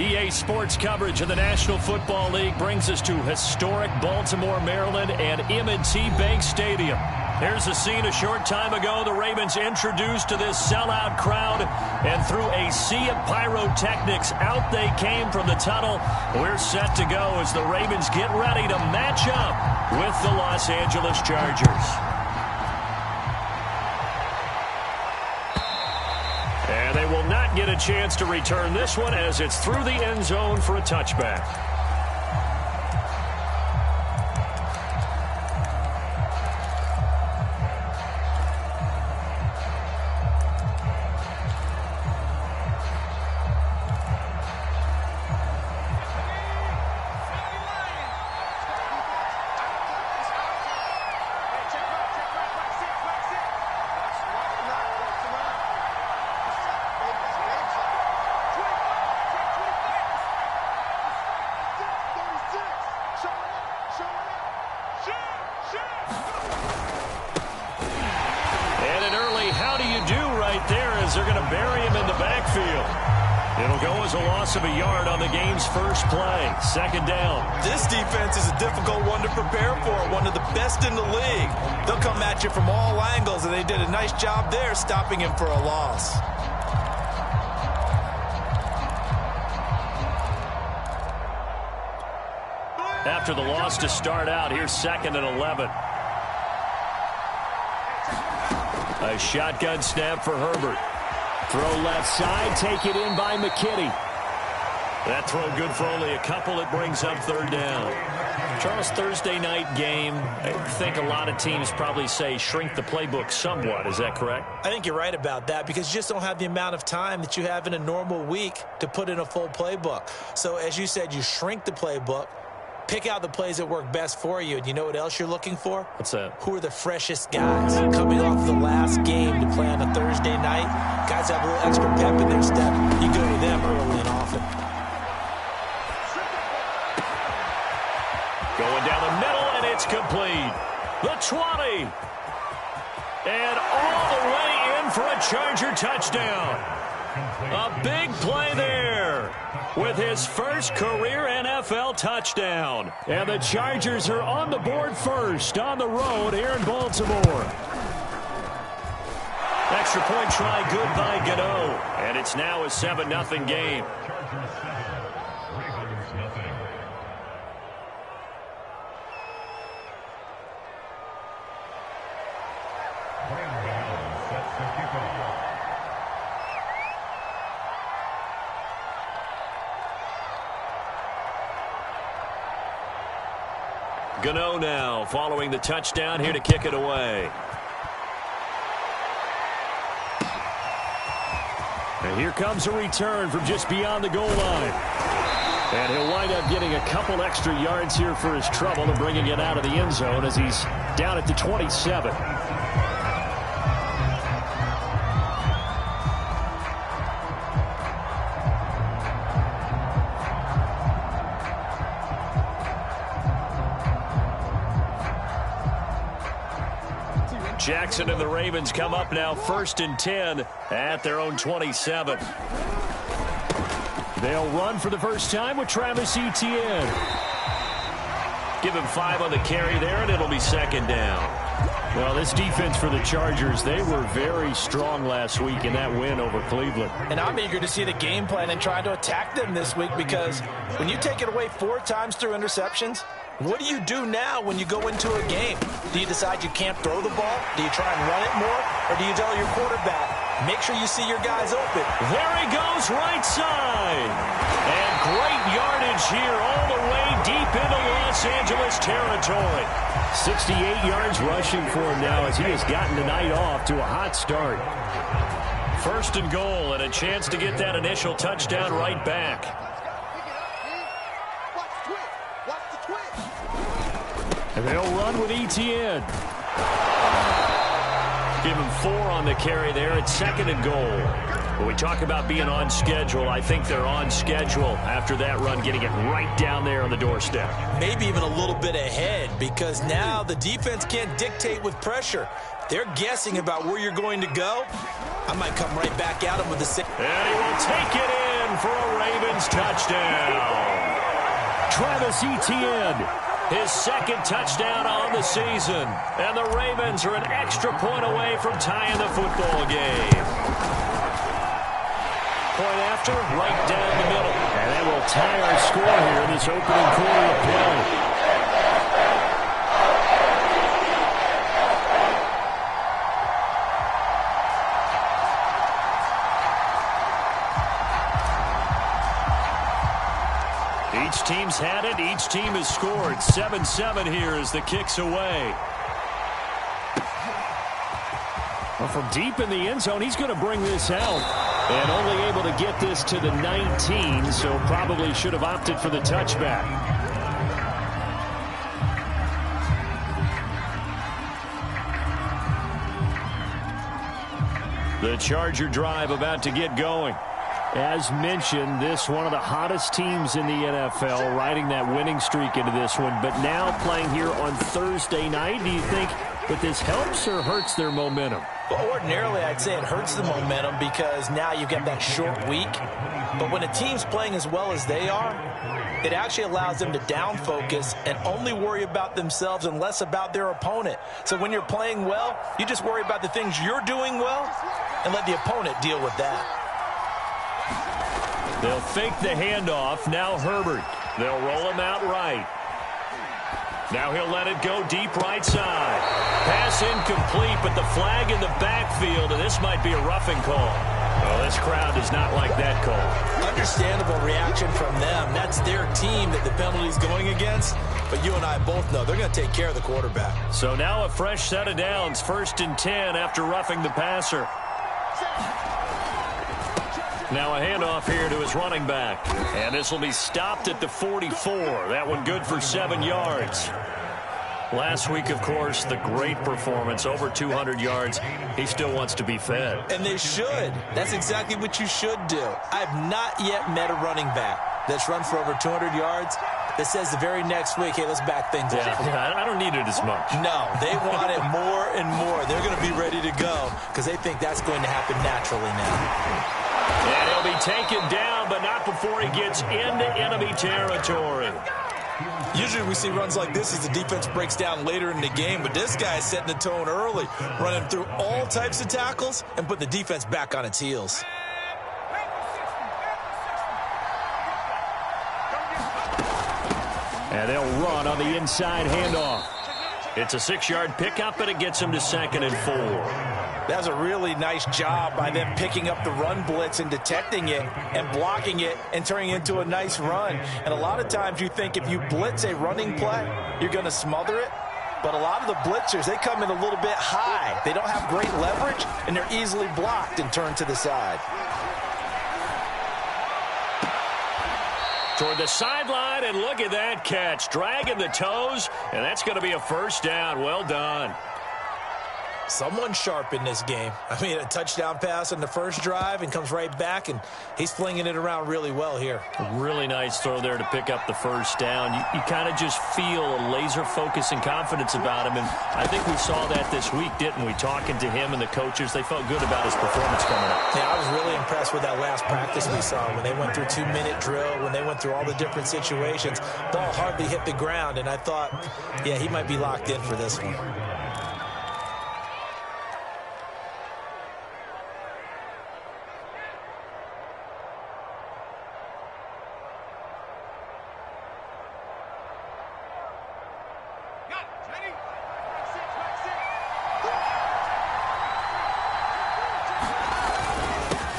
EA Sports coverage of the National Football League brings us to historic Baltimore, Maryland, and M&T Bank Stadium. Here's a scene a short time ago. The Ravens introduced to this sellout crowd, and through a sea of pyrotechnics, out they came from the tunnel. We're set to go as the Ravens get ready to match up with the Los Angeles Chargers. And they will not get a chance to return this one as it's through the end zone for a touchback. They're going to bury him in the backfield. It'll go as a loss of a yard on the game's first play. Second down. This defense is a difficult one to prepare for, one of the best in the league. They'll come at you from all angles, and they did a nice job there stopping him for a loss. After the loss to start out, here's 2nd and 11. A shotgun snap for Herbert. Throw left side, take it in by McKinney. That throw good for only a couple. It brings up 3rd down. Charles, Thursday night game, I think a lot of teams probably say shrink the playbook somewhat. Is that correct? I think you're right about that because you just don't have the amount of time that you have in a normal week to put in a full playbook. So as you said, you shrink the playbook. Pick out the plays that work best for you. And you know what else you're looking for? What's that? Who are the freshest guys coming off the last game to play on a Thursday night? Guys have a little extra pep in their step. You go to them early and often. Going down the middle, and it's complete. The 20. And all the way in for a Charger touchdown. A big play there with his first career NFL touchdown. And the Chargers are on the board first on the road here in Baltimore. Extra point try good by Gano. And it's now a 7-0 game. Gano now following the touchdown here to kick it away. And here comes a return from just beyond the goal line. And he'll wind up getting a couple extra yards here for his trouble and bringing it out of the end zone as he's down at the 27. Jackson and the Ravens come up now 1st and 10 at their own 27. They'll run for the first time with Travis Etienne. Give him 5 on the carry there, and it'll be 2nd down. Well, this defense for the Chargers, they were very strong last week in that win over Cleveland. And I'm eager to see the game plan and try to attack them this week because when you take it away 4 times through interceptions, what do you do now when you go into a game? Do you decide you can't throw the ball? Do you try and run it more? Or do you tell your quarterback, make sure you see your guys open? There he goes, right side. And great yardage here all the way deep into Los Angeles territory. 68 yards rushing for him now as he has gotten the night off to a hot start. 1st and goal and a chance to get that initial touchdown right back. And they'll run with Etienne. Give him 4 on the carry there. It's 2nd and goal. When we talk about being on schedule, I think they're on schedule after that run, getting it right down there on the doorstep. Maybe even a little bit ahead because now the defense can't dictate with pressure. They're guessing about where you're going to go. I might come right back at him with the 6. And he will take it in in for a Ravens touchdown. Travis Etienne, his second touchdown on the season. And the Ravens are an extra point away from tying the football game. Point after, right down the middle. And that will tie our score here in this opening quarter of play. Each team's had it. Each team has scored. 7-7 here as the kick's away. Well, from deep in the end zone, he's going to bring this out. And only able to get this to the 19, so probably should have opted for the touchback. The Charger drive about to get going. As mentioned, this one of the hottest teams in the NFL, riding that winning streak into this one. But now playing here on Thursday night, do you think that this helps or hurts their momentum? Well, ordinarily, I'd say it hurts the momentum because now you've got that short week. But when a team's playing as well as they are, it actually allows them to down focus and only worry about themselves and less about their opponent. So when you're playing well, you just worry about the things you're doing well and let the opponent deal with that. They'll fake the handoff. Now Herbert. They'll roll him out right. Now he'll let it go deep right side. Pass incomplete, but the flag in the backfield, and this might be a roughing call. Well, this crowd does not like that call. Understandable reaction from them. That's their team that the penalty's going against. But you and I both know they're going to take care of the quarterback. So now a fresh set of downs. 1st and 10 after roughing the passer. Now a handoff here to his running back. And this will be stopped at the 44. That one good for 7 yards. Last week, of course, the great performance, over 200 yards. He still wants to be fed. And they should. That's exactly what you should do. I've not yet met a running back that's run for over 200 yards that says the very next week, hey, let's back things up. Yeah, I don't need it as much. No, they want it more and more. They're going to be ready to go because they think that's going to happen naturally now. And he'll be taken down, but not before he gets into enemy territory. Usually we see runs like this as the defense breaks down later in the game, but this guy is setting the tone early, running through all types of tackles and putting the defense back on its heels. And they'll run on the inside handoff. It's a 6-yard pickup, and it gets him to 2nd and 4. That was a really nice job by them picking up the run blitz and detecting it and blocking it and turning it into a nice run. And a lot of times you think if you blitz a running play, you're going to smother it. But a lot of the blitzers, they come in a little bit high. They don't have great leverage, and they're easily blocked and turned to the side. Toward the sideline, and look at that catch. Dragging the toes, and that's going to be a 1st down. Well done. Someone sharp in this game. I mean, a touchdown pass on the first drive and comes right back, and he's flinging it around really well here. A really nice throw there to pick up the 1st down. You kind of just feel a laser focus and confidence about him, and I think we saw that this week, didn't we? Talking to him and the coaches, they felt good about his performance coming up. Yeah, I was really impressed with that last practice we saw when they went through 2-minute drill, when they went through all the different situations. Ball hardly hit the ground, and I thought, yeah, he might be locked in for this one.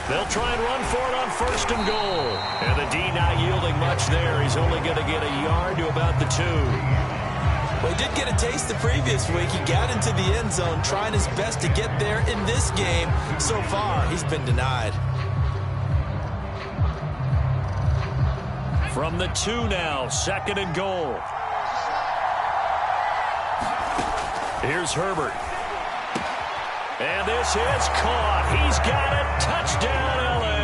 They'll try and run for it on 1st and goal. And the D not yielding much there. He's only going to get a yard to about the 2. Well, he did get a taste the previous week. He got into the end zone, trying his best to get there in this game. So far, he's been denied. From the 2 now, 2nd and goal. Here's Herbert. And this is caught. He's got it. Touchdown, L.A.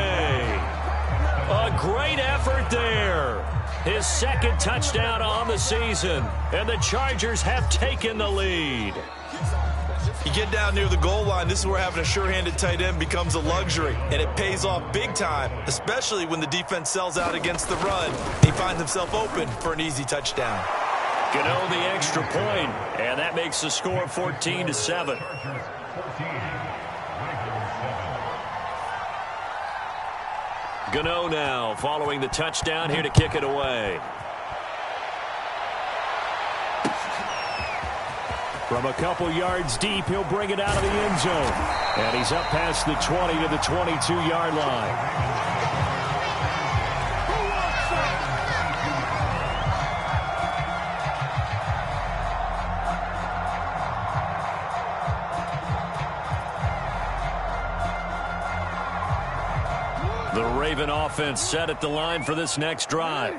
A great effort there. His 2nd touchdown on the season. And the Chargers have taken the lead. You get down near the goal line, this is where having a sure-handed tight end becomes a luxury, and it pays off big time, especially when the defense sells out against the run. He finds himself open for an easy touchdown. Gano the extra point, and that makes the score 14-7. Gano now following the touchdown here to kick it away. From a couple yards deep, he'll bring it out of the end zone. And he's up past the 20 to the 22-yard line. The Raven offense set at the line for this next drive.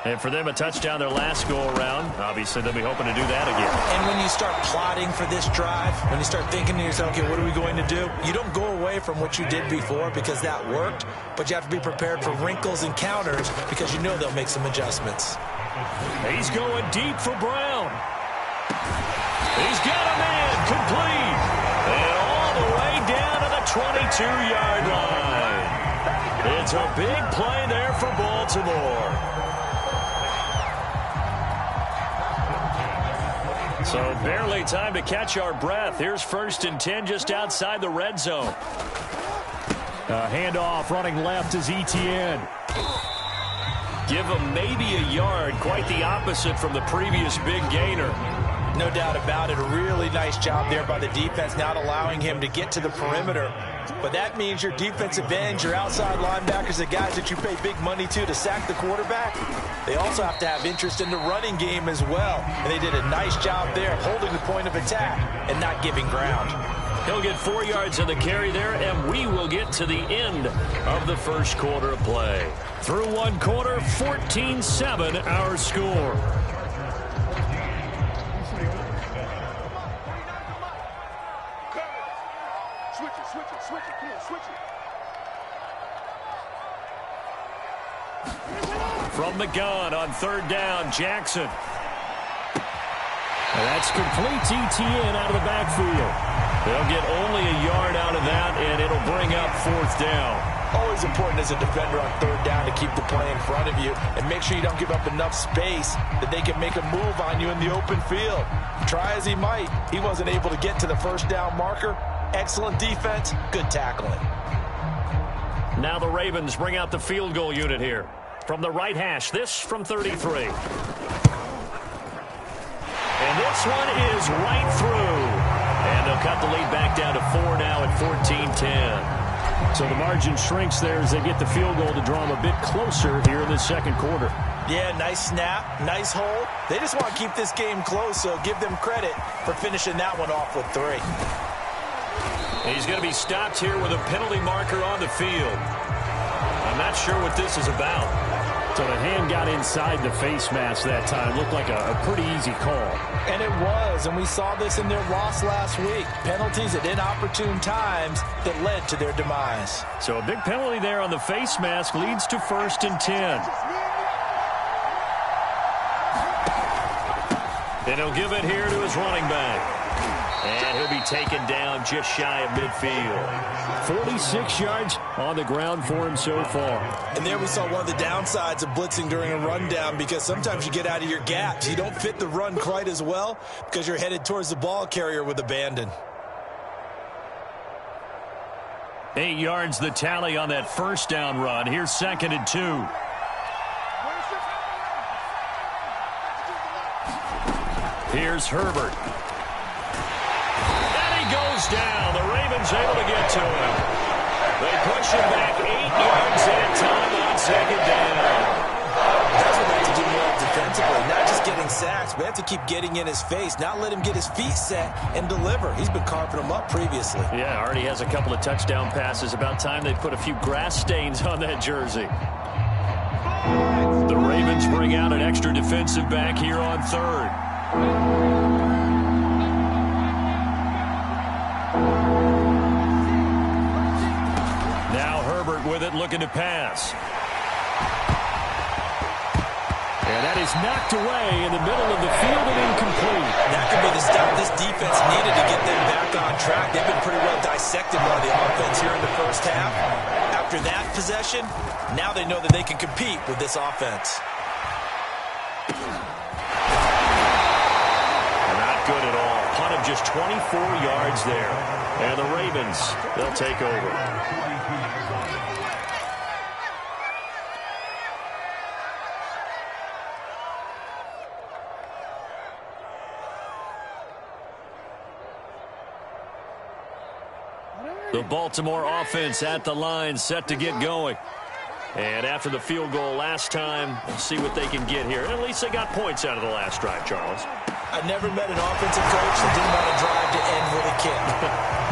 And for them, a touchdown their last go-around. Obviously, they'll be hoping to do that again. And when you start plotting for this drive, when you start thinking to yourself, okay, what are we going to do? You don't go away from what you did before because that worked, but you have to be prepared for wrinkles and counters because you know they'll make some adjustments. He's going deep for Brown. He's got a man complete. And all the way down to the 22-yard line. It's a big play there for Baltimore. So barely time to catch our breath. Here's 1st and 10 just outside the red zone. Handoff running left is Etienne. Give him maybe a yard. Quite the opposite from the previous big gainer. No doubt about it. A really nice job there by the defense, not allowing him to get to the perimeter. But that means your defensive ends, your outside linebackers, the guys that you pay big money to sack the quarterback, they also have to have interest in the running game as well. And they did a nice job there of holding the point of attack and not giving ground. He'll get 4 yards on the carry there, and we will get to the end of the first quarter of play. Through one quarter, 14-7 our score. From the gun on 3rd down, Jackson. And that's complete to Etienne out of the backfield. They'll get only a yard out of that, and it'll bring up 4th down. Always important as a defender on 3rd down to keep the play in front of you and make sure you don't give up enough space that they can make a move on you in the open field. Try as he might, he wasn't able to get to the 1st down marker. Excellent defense, good tackling. Now the Ravens bring out the field goal unit here. From the right hash, this from 33. And this one is right through. And they'll cut the lead back down to 4 now at 14-10. So the margin shrinks there as they get the field goal to draw them a bit closer here in the second quarter. Yeah, nice snap, nice hold. They just want to keep this game close, so give them credit for finishing that one off with 3. He's going to be stopped here with a penalty marker on the field. I'm not sure what this is about. So the hand got inside the face mask that time. Looked like a pretty easy call. And it was, and we saw this in their loss last week. Penalties at inopportune times that led to their demise. So a big penalty there on the face mask leads to 1st and 10. And he'll give it here to his running back. And he'll be taken down just shy of midfield. 46 yards on the ground for him so far. And there we saw one of the downsides of blitzing during a rundown, because sometimes you get out of your gaps. You don't fit the run quite as well because you're headed towards the ball carrier with abandon. 8 yards the tally on that 1st down run. Here's 2nd and 2. Here's Herbert. Goes down. The Ravens able to get to him. They push him back 8 yards at a time on 2nd down. That's what they have to do more defensively. Not just getting sacks, but they have to keep getting in his face, not let him get his feet set and deliver. He's been carving them up previously. Yeah, already has a couple of touchdown passes. About time they put a few grass stains on that jersey. The Ravens bring out an extra defensive back here on 3rd. Now Herbert with it, looking to pass. And that is knocked away in the middle of the field and incomplete. That could be the stop this this defense needed to get them back on track. They've been pretty well dissected by the offense here in the first half. After that possession, now they know that they can compete with this offense. Not good at all. Punt of just 24 yards there. And the Ravens, they'll take over. The Baltimore offense at the line, set to get going. And after the field goal last time, we'll see what they can get here. At least they got points out of the last drive, Charles. I never met an offensive coach that didn't want to drive to end with a kick.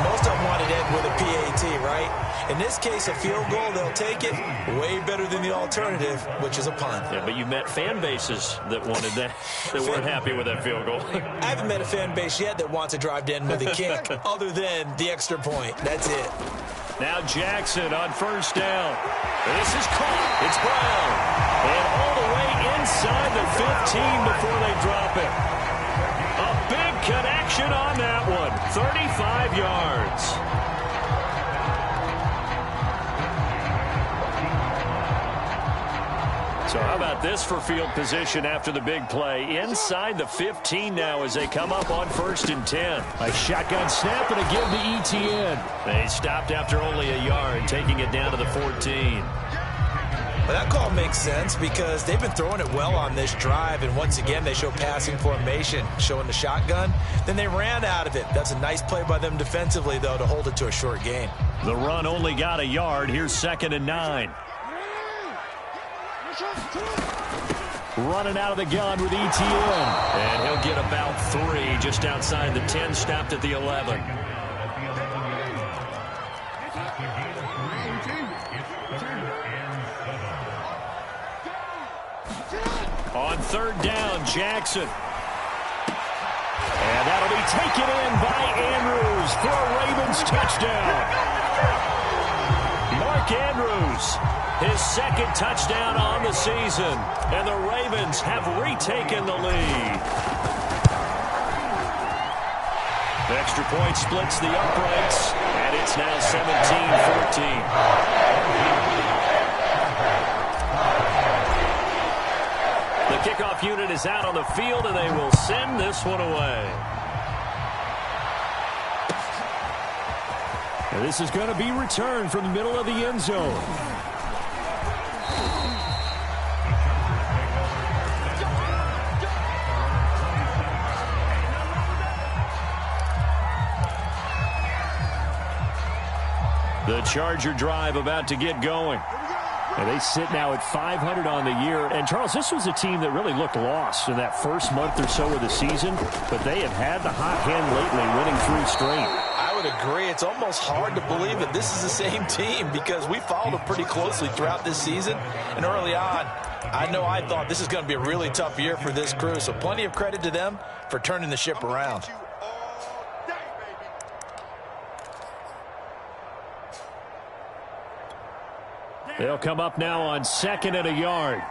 Most of them wanted to end with a PAT, right? In this case, a field goal, they'll take it way better than the alternative, which is a punt. Yeah, but you met fan bases that wanted that, that weren't happy with that field goal. I haven't met a fan base yet that wants to drive to end with a kick, other than the extra point. That's it. Now Jackson on first down. This is caught. It's Brown. And all the way inside the 15 before they drop it. A big connection on that one. 35 yards. So how about this for field position after the big play? Inside the 15 now as they come up on 1st and 10. A shotgun snap and a give to ETN. They stopped after only a yard, taking it down to the 14. Well, that call makes sense because they've been throwing it well on this drive, and once again they show passing formation, showing the shotgun. Then they ran out of it. That's a nice play by them defensively, though, to hold it to a short gain. The run only got a yard. Here's 2nd and 9. Running out of the gun with ETN. And he'll get about 3 just outside the 10, stopped at the 11. On 3rd down, Jackson. And that'll be taken in by Andrews for a Ravens touchdown. Mark Andrews, his 2nd touchdown on the season. And the Ravens have retaken the lead. The extra point splits the uprights, and it's now 17-14. The kickoff unit is out on the field, and they will send this one away. And this is going to be returned from the middle of the end zone. The Charger drive about to get going. And they sit now at 500 on the year. And, Charles, this was a team that really looked lost in that first month or so of the season. But they have had the hot hand lately, winning 3 straight. I would agree. It's almost hard to believe that this is the same team because we followed them pretty closely throughout this season. And early on, I know I thought this is going to be a really tough year for this crew. So plenty of credit to them for turning the ship around. They'll come up now on 2nd and a yard.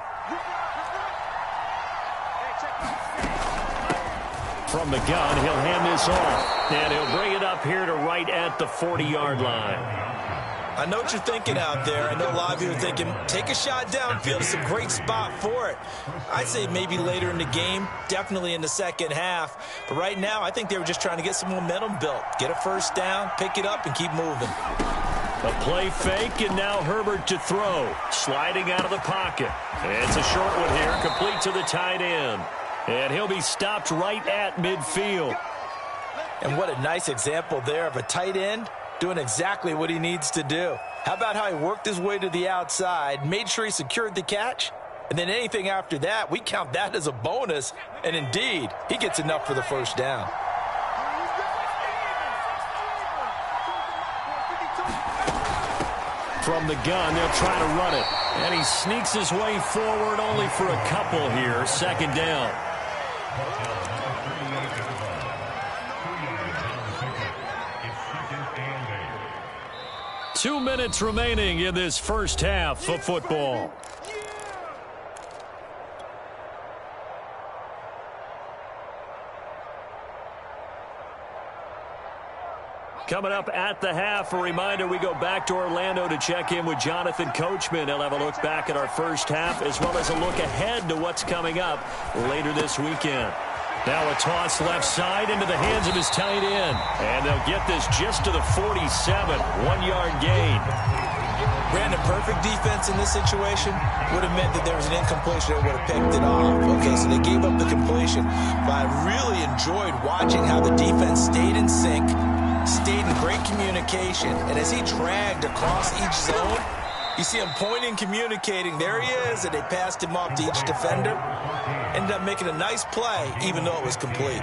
From the gun, he'll hand this off. And he'll bring it up here to right at the 40-yard line. I know what you're thinking out there. I know a lot of you are thinking, take a shot downfield. It's a great spot for it. I'd say maybe later in the game, definitely in the second half. But right now, I think they were just trying to get some momentum built. Get a first down, pick it up, and keep moving. A play fake, and now Herbert to throw. Sliding out of the pocket. It's a short one here, complete to the tight end. And he'll be stopped right at midfield. And what a nice example there of a tight end doing exactly what he needs to do. How about how he worked his way to the outside, made sure he secured the catch, and then anything after that, we count that as a bonus. And indeed, he gets enough for the first down. From the gun, they'll try to run it. And he sneaks his way forward only for a couple here. 2nd down. Two minutes remaining in this first half of football. Coming up at the half, a reminder, we go back to Orlando to check in with Jonathan Coachman. He'll have a look back at our first half as well as a look ahead to what's coming up later this weekend. Now a toss left side into the hands of his tight end. And they'll get this just to the 47. 1-yard gain. Brandon, perfect defense in this situation would have meant that there was an incompletion. They would have picked it off. Okay, so they gave up the completion. But I really enjoyed watching how the defense stayed in sync, stayed in great communication. And as he dragged across each zone, you see him pointing, communicating. There he is, and they passed him off to each defender. Ended up making a nice play, even though it was complete.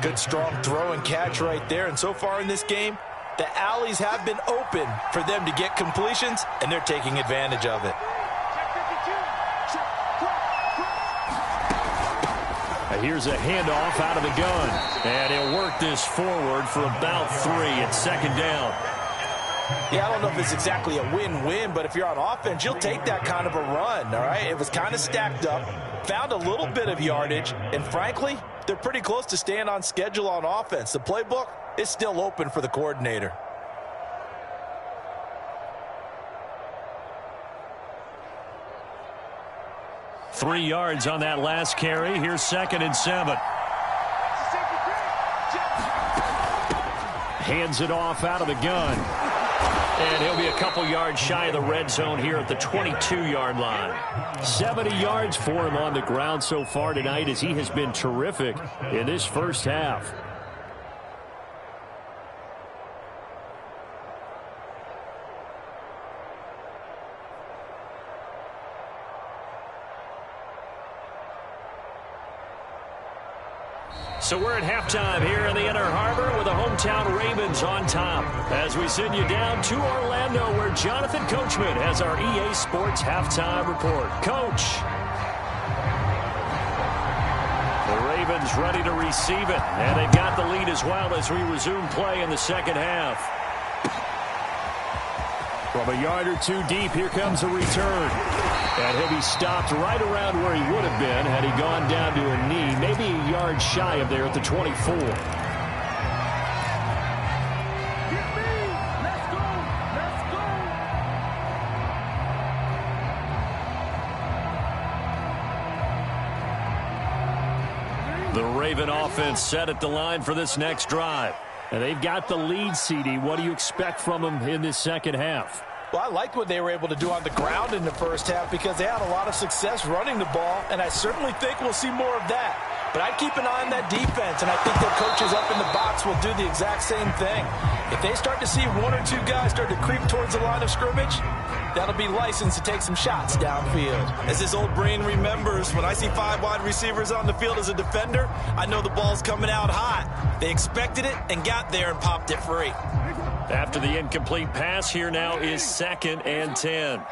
Good, strong throw and catch right there. And so far in this game, the alleys have been open for them to get completions, and they're taking advantage of it. Here's a handoff out of the gun. And he'll work this forward for about 3. It's second down. Yeah, I don't know if it's exactly a win-win, but if you're on offense, you'll take that kind of a run, all right? It was kind of stacked up, found a little bit of yardage, and frankly, they're pretty close to staying on schedule on offense. The playbook is still open for the coordinator. Three yards on that last carry. Here's 2nd and 7. Hands it off out of the gun. And he'll be a couple yards shy of the red zone here at the 22-yard line. 70 yards for him on the ground so far tonight as he has been terrific in this first half. So we're at halftime here in the Inner Harbor with the hometown Ravens on top. As we send you down to Orlando where Jonathan Coachman has our EA Sports halftime report. Coach. The Ravens ready to receive it. And they've got the lead as well as we resume play in the second half. From a yard or two deep, here comes a return. And he'll be stopped right around where he would have been had he gone down to a knee, maybe a yard shy of there at the 24. The Raven offense set at the line for this next drive. And they've got the lead, CD. What do you expect from them in this second half? Well, I liked what they were able to do on the ground in the first half because they had a lot of success running the ball, and I certainly think we'll see more of that. But I'd keep an eye on that defense, and I think their coaches up in the box will do the exact same thing. If they start to see one or two guys start to creep towards the line of scrimmage, that'll be licensed to take some shots downfield. As his old brain remembers, when I see 5 wide receivers on the field as a defender, I know the ball's coming out hot. They expected it and got there and popped it free. After the incomplete pass, here now is 2nd and 10.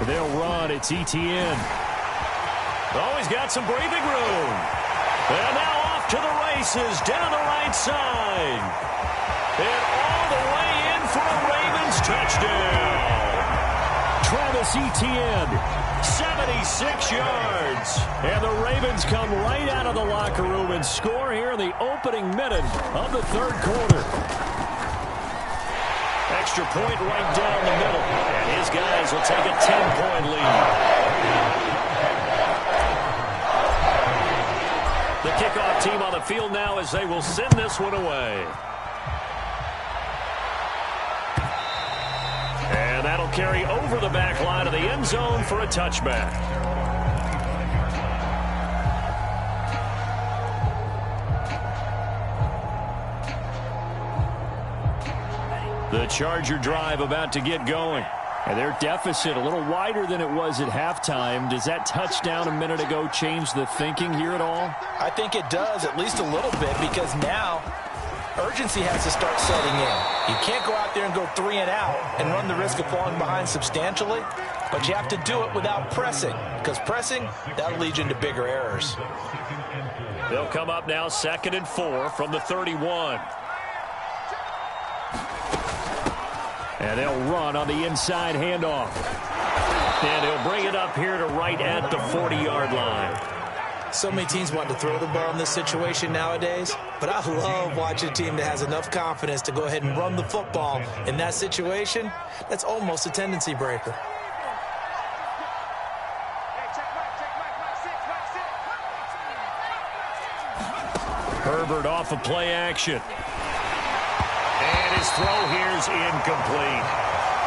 They'll run. It's ETN. Oh, he's got some breathing room. And now off to the races down the right side. And all the way in for a Ravens touchdown. Travis Etienne. 76 yards. And the Ravens come right out of the locker room and score here in the opening minute of the third quarter. Extra point right down the middle. And his guys will take a 10-point lead. The kickoff team on the field now as they will send this one away. And that'll carry over the back line of the end zone for a touchback. The Charger drive about to get going. And their deficit a little wider than it was at halftime. Does that touchdown a minute ago change the thinking here at all? I think it does, at least a little bit, because now urgency has to start setting in. You can't go out there and go 3 and out and run the risk of falling behind substantially, but you have to do it without pressing, because pressing, that'll lead you into bigger errors. They'll come up now 2nd and 4 from the 31. And they'll run on the inside handoff. And he'll bring it up here to right at the 40-yard line. So many teams want to throw the ball in this situation nowadays, but I love watching a team that has enough confidence to go ahead and run the football in that situation. That's almost a tendency breaker. Herbert off of play action. And his throw here is incomplete.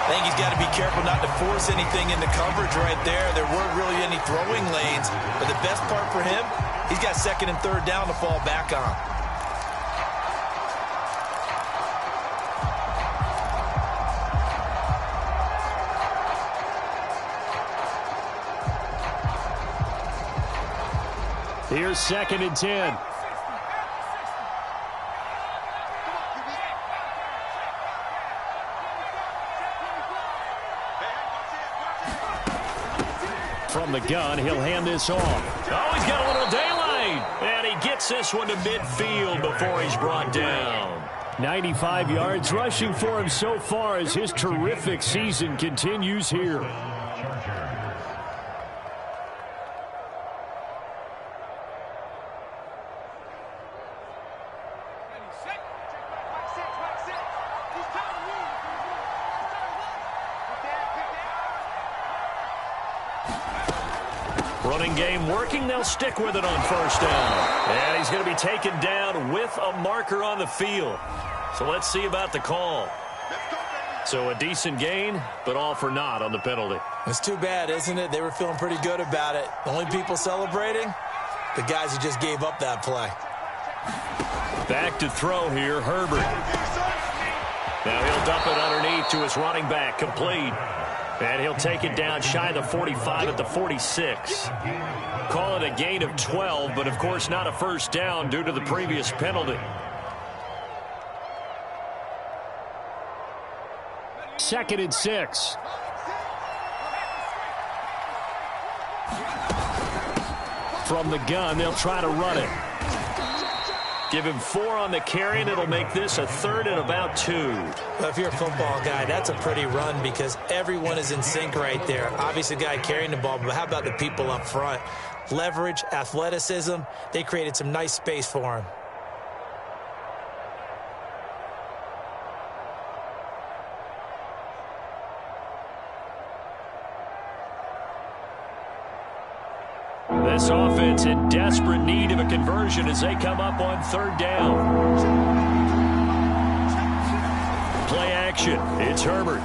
I think he's got to be careful not to force anything into coverage right there. There weren't really any throwing lanes, but the best part for him, he's got second and third down to fall back on. Here's 2nd and 10. From the gun, he'll hand this off. Oh, he's got a little daylight. And he gets this one to midfield before he's brought down. 95 yards rushing for him so far as his terrific season continues here. Running game working. They'll stick with it on first down. And he's going to be taken down with a marker on the field. So let's see about the call. So a decent gain, but all for naught on the penalty. It's too bad, isn't it? They were feeling pretty good about it. The only people celebrating, the guys who just gave up that play. Back to throw here, Herbert. Now he'll dump it underneath to his running back, complete. And he'll take it down shy of the 45 at the 46. Call it a gain of 12, but of course not a first down due to the previous penalty. 2nd and 6. From the gun, they'll try to run it. Give him 4 on the carry, and it'll make this a 3rd and about 2. Well, if you're a football guy, that's a pretty run because everyone is in sync right there. Obviously, the guy carrying the ball, but how about the people up front? Leverage, athleticism, they created some nice space for him. This offense in desperate need of a conversion as they come up on 3rd down. Play action. It's Herbert.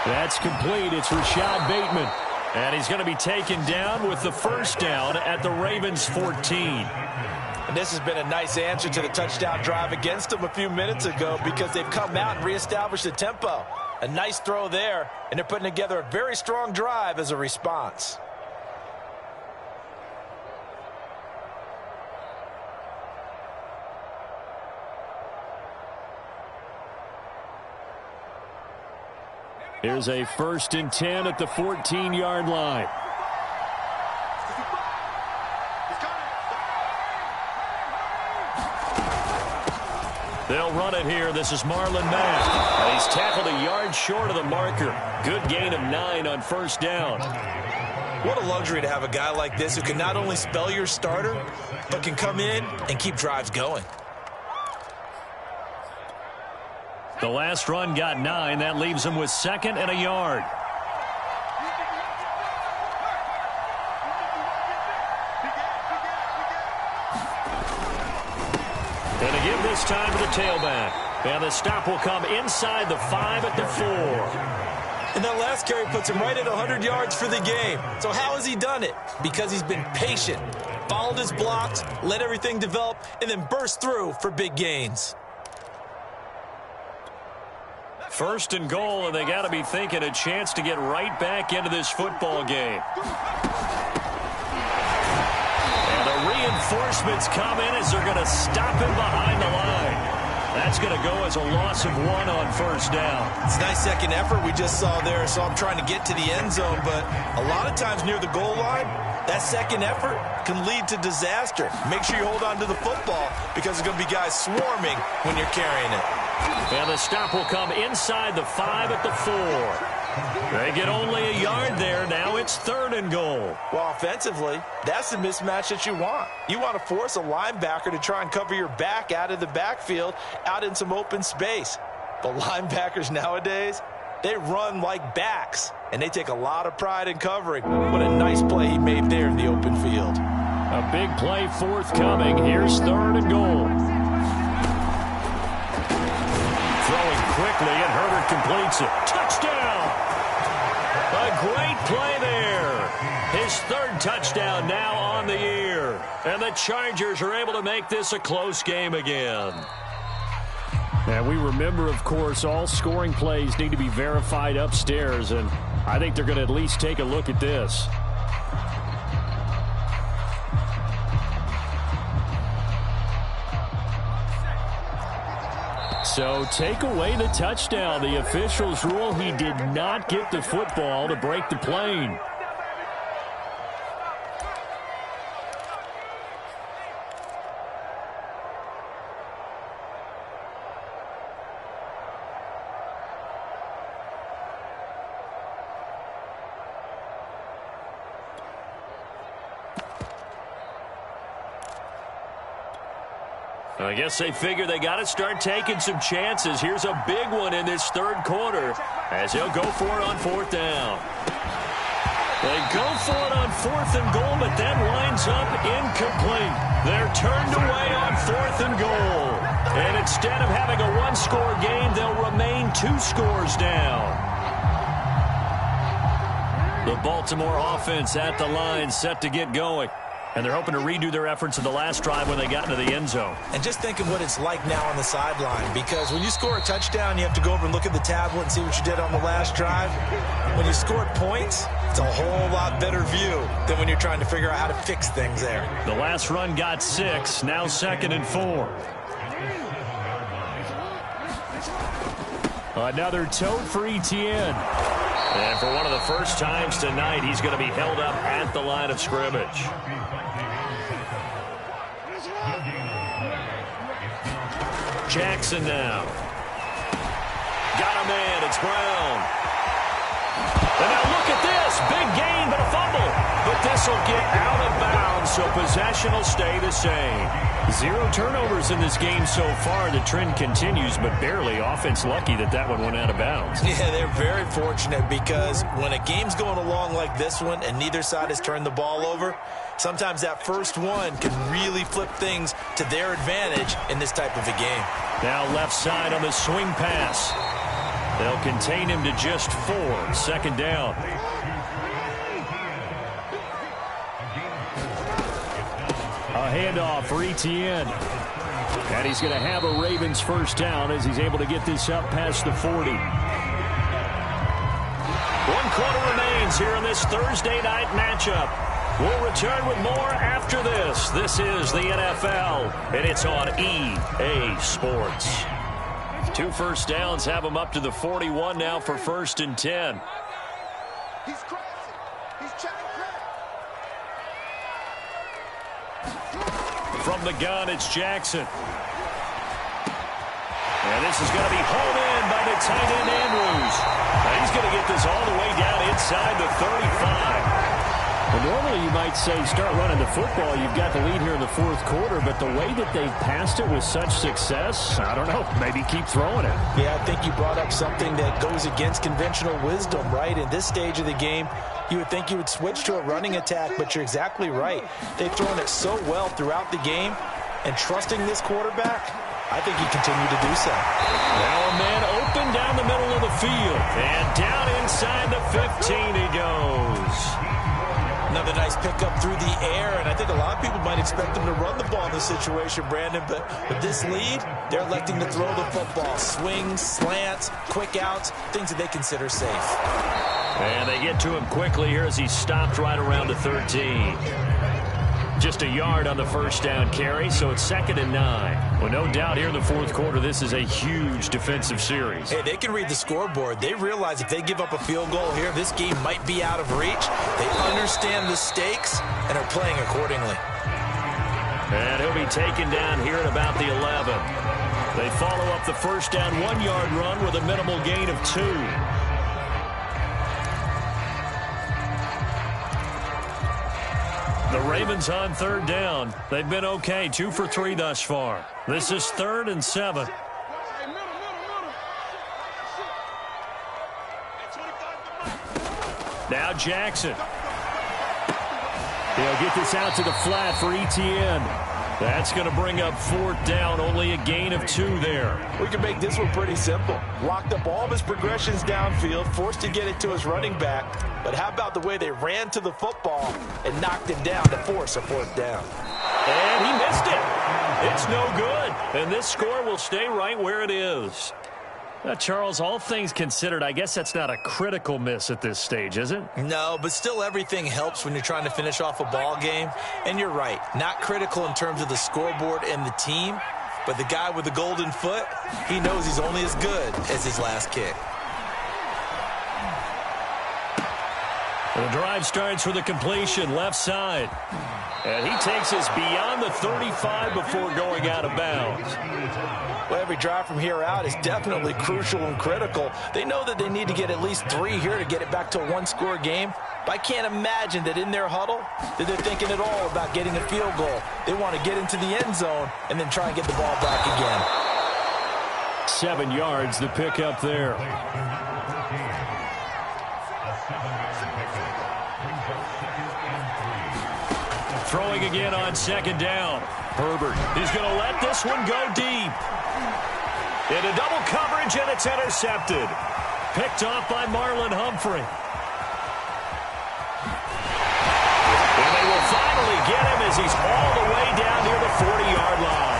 That's complete. It's Rashad Bateman. And he's going to be taken down with the first down at the Ravens 14. And this has been a nice answer to the touchdown drive against them a few minutes ago because they've come out and reestablished the tempo. A nice throw there, and they're putting together a very strong drive as a response. Here's a 1st and 10 at the 14-yard line. They'll run it here. This is Marlon Mack. He's tackled a yard short of the marker. Good gain of 9 on first down. What a luxury to have a guy like this who can not only spell your starter, but can come in and keep drives going. The last run got 9. That leaves him with 2nd and a yard. And a give this time to the tailback. And the stop will come inside the 5 at the 4. And that last carry puts him right at 100 yards for the game. So how has he done it? Because he's been patient, followed his blocks, let everything develop, and then burst through for big gains. 1st and goal, and they got to be thinking a chance to get right back into this football game. And the reinforcements come in as they're going to stop him behind the line. That's going to go as a loss of 1 on first down. It's a nice second effort we just saw there, so I'm trying to get to the end zone, but a lot of times near the goal line, that second effort can lead to disaster. Make sure you hold on to the football because there's going to be guys swarming when you're carrying it. And the stop will come inside the 5 at the 4. They get only a yard there. Now it's 3rd and goal. Well, offensively, that's the mismatch that you want. You want to force a linebacker to try and cover your back out of the backfield, out in some open space. But linebackers nowadays, they run like backs, and they take a lot of pride in covering. What a nice play he made there in the open field. A big play forthcoming. Here's 3rd and goal. Throwing quickly, and Herbert completes it. Touchdown! A great play there. His 3rd touchdown now on the year. And the Chargers are able to make this a close game again. And we remember, of course, all scoring plays need to be verified upstairs, and I think they're going to at least take a look at this. So take away the touchdown. The officials rule he did not get the football to break the plane. I guess they figure they got to start taking some chances. Here's a big one in this 3rd quarter as he'll go for it on 4th down. They go for it on 4th and goal, but that winds up incomplete. They're turned away on 4th and goal. And instead of having a 1-score game, they'll remain 2 scores down. The Baltimore offense at the line, set to get going. And they're hoping to redo their efforts in the last drive when they got into the end zone. And just think of what it's like now on the sideline, because when you score a touchdown, you have to go over and look at the tablet and see what you did on the last drive. When you scored points, it's a whole lot better view than when you're trying to figure out how to fix things there. The last run got 6, now 2nd and 4. Another tote for Etienne. And for one of the first times tonight, he's going to be held up at the line of scrimmage. Jackson now. Got a man. It's Brown. And now look at this. Big gain, but a fumble. But this will get out of bounds, so possession will stay the same. 0 turnovers in this game so far. The trend continues, but barely. Offense lucky that one went out of bounds. Yeah, they're very fortunate because when a game's going along like this one and neither side has turned the ball over, sometimes that first one can really flip things to their advantage in this type of a game. Now left side on the swing pass. They'll contain him to just 4. 2nd down. A handoff for Etienne. And he's going to have a Ravens 1st down as he's able to get this up past the 40. 1 quarter remains here in this Thursday night matchup. We'll return with more after this. This is the NFL, and it's on EA Sports. 2 first downs have them up to the 41 now for 1st and 10. He's crossing. He's checking crack. From the gun, it's Jackson. And this is going to be hauled in by the tight end, Andrews. Now he's going to get this all the way down inside the 35. Well, normally you might say start running the football. You've got the lead here in the 4th quarter, but the way that they've passed it with such success, I don't know, maybe keep throwing it. Yeah, I think you brought up something that goes against conventional wisdom, right? In this stage of the game, you would think you would switch to a running attack, but you're exactly right. They've thrown it so well throughout the game, and trusting this quarterback, I think he continued to do so. Now a man open down the middle of the field, and down inside the 15 he goes. Another nice pickup through the air, and I think a lot of people might expect them to run the ball in this situation, Brandon, but with this lead, they're electing to throw the football. Swings, slants, quick outs, things that they consider safe. And they get to him quickly here as he stopped right around the 13. Just a yard on the 1st down carry, so it's 2nd and 9. Well, no doubt here in the 4th quarter, this is a huge defensive series. Hey, they can read the scoreboard. They realize if they give up a field goal here, this game might be out of reach. They understand the stakes and are playing accordingly. And he'll be taken down here at about the 11. They follow up the 1st down 1-yard run with a minimal gain of 2. The Ravens on third down. They've been okay, 2 for 3 thus far. This is 3rd and 7. Now Jackson. He'll get this out to the flat for Etienne. That's going to bring up 4th down, only a gain of 2 there. We can make this one pretty simple. Locked up all of his progressions downfield, forced to get it to his running back. But how about the way they ran to the football and knocked him down to force a 4th down? And he missed it. It's no good. And this score will stay right where it is. Charles, all things considered, I guess that's not a critical miss at this stage, is it? No, but still everything helps when you're trying to finish off a ball game. And you're right, not critical in terms of the scoreboard and the team, but the guy with the golden foot, he knows he's only as good as his last kick. The drive starts with a completion, left side. And he takes us beyond the 35 before going out of bounds. Well, every drive from here out is definitely crucial and critical. They know that they need to get at least 3 here to get it back to a 1-score game. But I can't imagine that in their huddle that they're thinking at all about getting a field goal. They want to get into the end zone and then try and get the ball back again. 7 yards to pick up there. Throwing again on 2nd down. Herbert, he's going to let this one go deep. Into double coverage, and it's intercepted. Picked off by Marlon Humphrey. And they will finally get him as he's all the way down near the 40-yard line.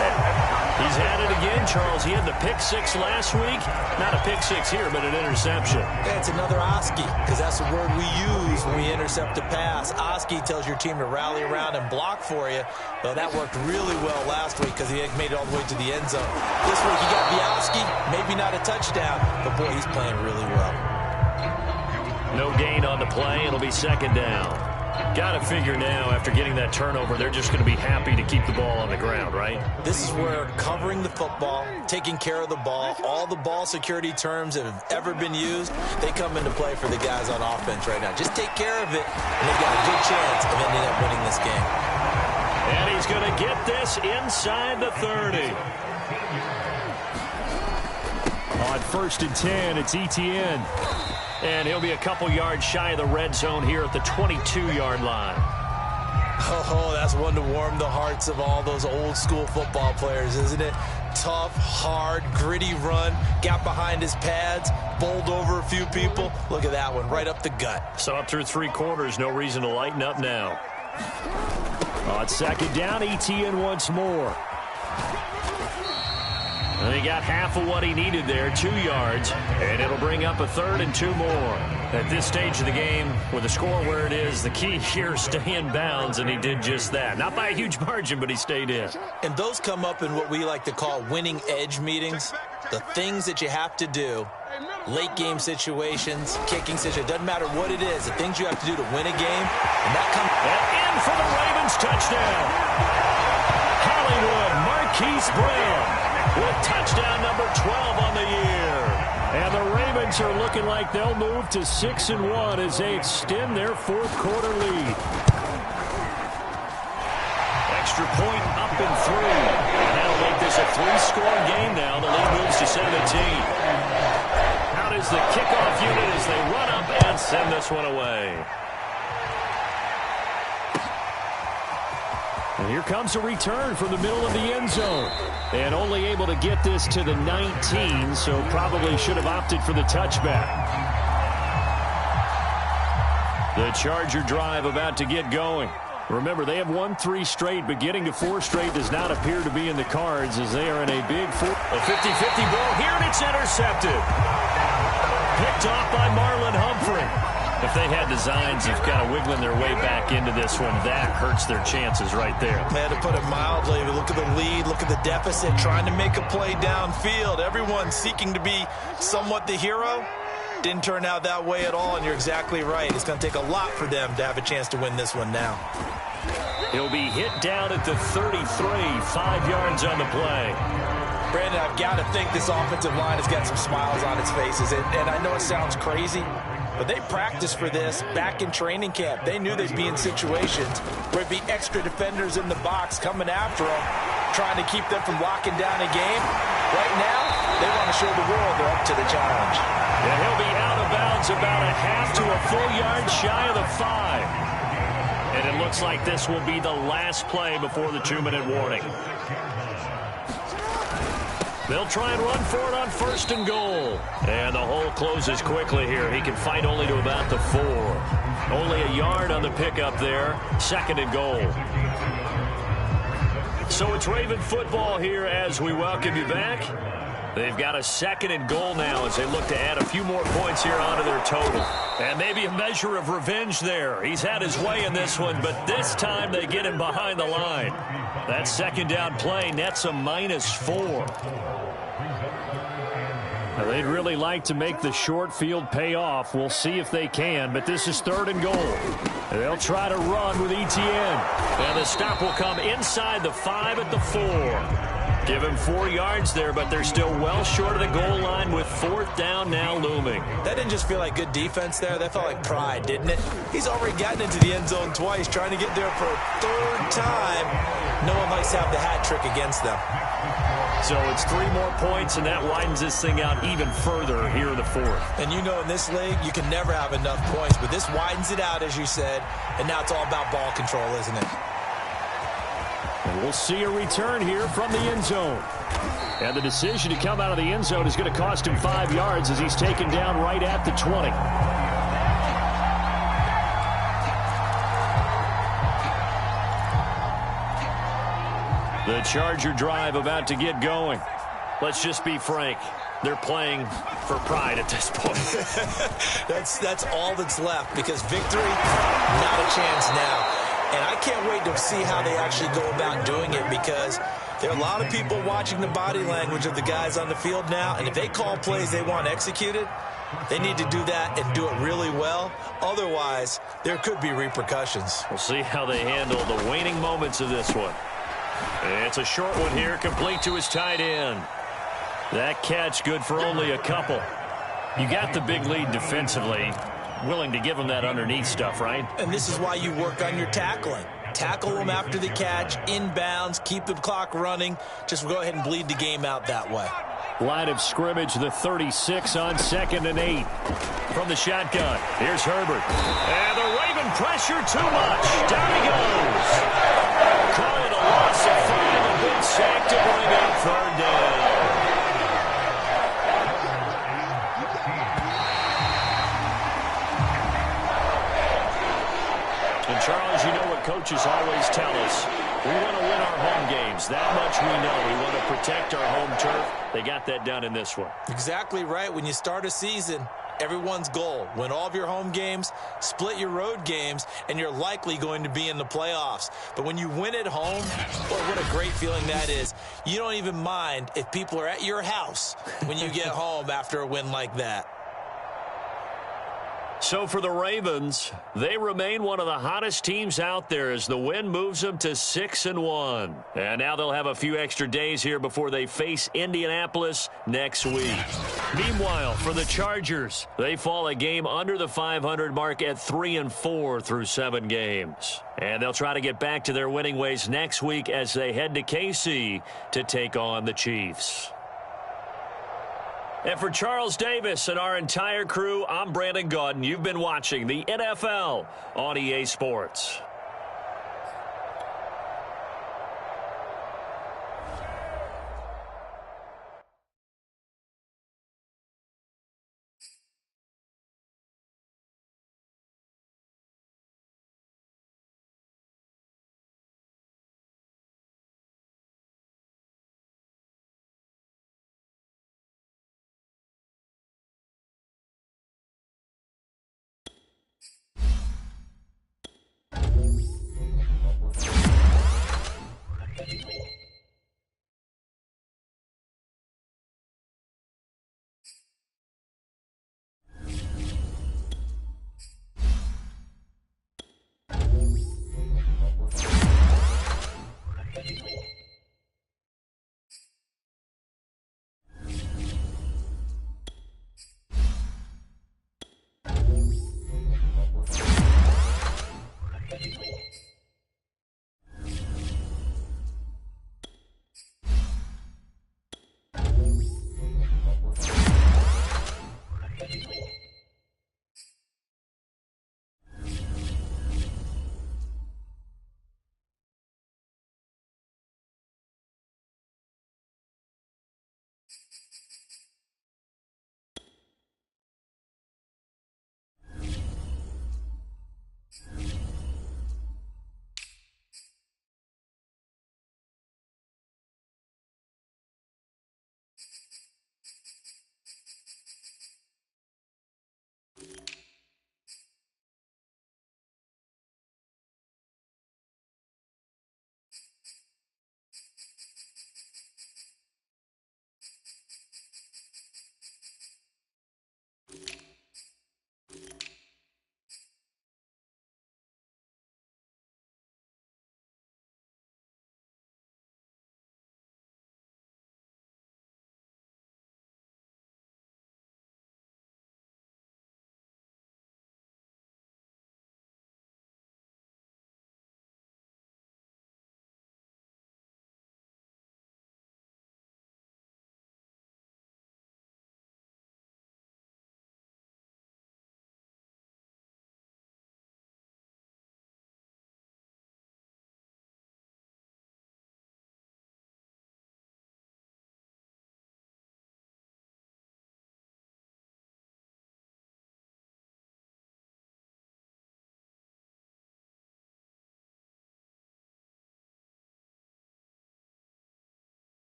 He's had it again, Charles. He had the pick 6 last week. Not a pick 6 here, but an interception. Yeah, it's another Oski, because that's the word we use when we intercept a pass. Oski tells your team to rally around and block for you. Well, that worked really well last week because he made it all the way to the end zone. This week he got the Oski, maybe not a touchdown, but boy, he's playing really well. No gain on the play. It'll be 2nd down. Got to figure now, after getting that turnover, they're just going to be happy to keep the ball on the ground, right? This is where covering the football, taking care of the ball, all the ball security terms that have ever been used, they come into play for the guys on offense right now. Just take care of it, and they've got a good chance of ending up winning this game. And he's going to get this inside the 30. On 1st and 10, it's Etienne. And he'll be a couple yards shy of the red zone here at the 22-yard line. Oh, that's one to warm the hearts of all those old-school football players, isn't it? Tough, hard, gritty run, got behind his pads, bowled over a few people. Look at that one, right up the gut. So up through 3 quarters, no reason to lighten up now. On 2nd down, Etienne once more. And he got half of what he needed there, 2 yards, and it'll bring up a 3rd and 2 more. At this stage of the game, with the score where it is, the key here is stay in bounds, and he did just that. Not by a huge margin, but he stayed in. And those come up in what we like to call winning edge meetings, the things that you have to do, late game situations, kicking situations, doesn't matter what it is, the things you have to do to win a game, and that comes... And in for the Ravens touchdown. Hollywood Marquise Brown with touchdown number 12 on the year. And the Ravens are looking like they'll move to 6-1 as they extend their 4th quarter lead. Extra point up and through. And that'll make this a 3-score game now. The lead moves to 17. Out is the kickoff unit as they run up and send this one away. And here comes a return from the middle of the end zone. And only able to get this to the 19, so probably should have opted for the touchback. The Charger drive about to get going. Remember, they have won 3 straight, but getting to 4 straight does not appear to be in the cards as they are in a big 4. A 50-50 ball here, and it's intercepted. Picked off by Marlon Humphrey. If they had designs of kind of wiggling their way back into this one, that hurts their chances right there. Man, to put it mildly, look at the lead, look at the deficit, trying to make a play downfield. Everyone seeking to be somewhat the hero. Didn't turn out that way at all, and you're exactly right. It's going to take a lot for them to have a chance to win this one now. He'll be hit down at the 33, 5 yards on the play. Brandon, I've got to think this offensive line has got some smiles on its faces. And I know it sounds crazy, But they practiced for this back in training camp. They knew they'd be in situations where it'd be extra defenders in the box coming after them, trying to keep them from locking down a game. Right now, they want to show the world they're up to the challenge. And he'll be out of bounds about a half to a full yard shy of the 5. And it looks like this will be the last play before the 2-minute warning. They'll try and run for it on 1st and goal. And the hole closes quickly here. He can fight only to about the 4. Only a yard on the pickup there. 2nd and goal. So it's Raven football here as we welcome you back. They've got a 2nd and goal now as they look to add a few more points here onto their total. And maybe a measure of revenge there. He's had his way in this one, but this time they get him behind the line. That 2nd down play nets a -4. Now, they'd really like to make the short field pay off. We'll see if they can, but this is 3rd and goal. They'll try to run with ETN. And the stop will come inside the 5 at the 4. Give him 4 yards there, but they're still well short of the goal line with 4th down now looming. That didn't just feel like good defense there. That felt like pride, didn't it? He's already gotten into the end zone twice, trying to get there for a 3rd time. No one likes to have the hat trick against them. So it's 3 more points, and that widens this thing out even further here in the 4th. And you know in this league, you can never have enough points, but this widens it out, as you said, and now it's all about ball control, isn't it? And we'll see a return here from the end zone. And the decision to come out of the end zone is going to cost him 5 yards as he's taken down right at the 20. The Charger drive about to get going. Let's just be frank. They're playing for pride at this point. That's all that's left, because victory, not a chance now. And I can't wait to see how they actually go about doing it, because there are a lot of people watching the body language of the guys on the field now, and if they call plays they want executed, they need to do that and do it really well. Otherwise, there could be repercussions. We'll see how they handle the waning moments of this one. It's a short one here, complete to his tight end. That catch good for only a couple. You got the big lead defensively. Willing to give them that underneath stuff, right? And this is why you work on your tackling. Tackle them after the catch, inbounds, keep the clock running. Just go ahead and bleed the game out that way. Line of scrimmage, the 36 on 2nd and 8. From the shotgun, here's Herbert. And the Raven pressure too much. Down he goes. Call it a loss of 5. A good sack to bring up 3rd down. And Charles, you know what coaches always tell us. We want to win our home games. That much we know. We want to protect our home turf. They got that done in this one. Exactly right. When you start a season, everyone's goal: win all of your home games, split your road games, and you're likely going to be in the playoffs. But when you win at home, boy, what a great feeling that is. You don't even mind if people are at your house when you get home after a win like that. So for the Ravens, they remain one of the hottest teams out there as the win moves them to 6-1. And now they'll have a few extra days here before they face Indianapolis next week. Meanwhile, for the Chargers, they fall a game under the 500 mark at 3-4 through 7 games. And they'll try to get back to their winning ways next week as they head to KC to take on the Chiefs. And for Charles Davis and our entire crew, I'm Brandon Gaudin. You've been watching the NFL on EA Sports.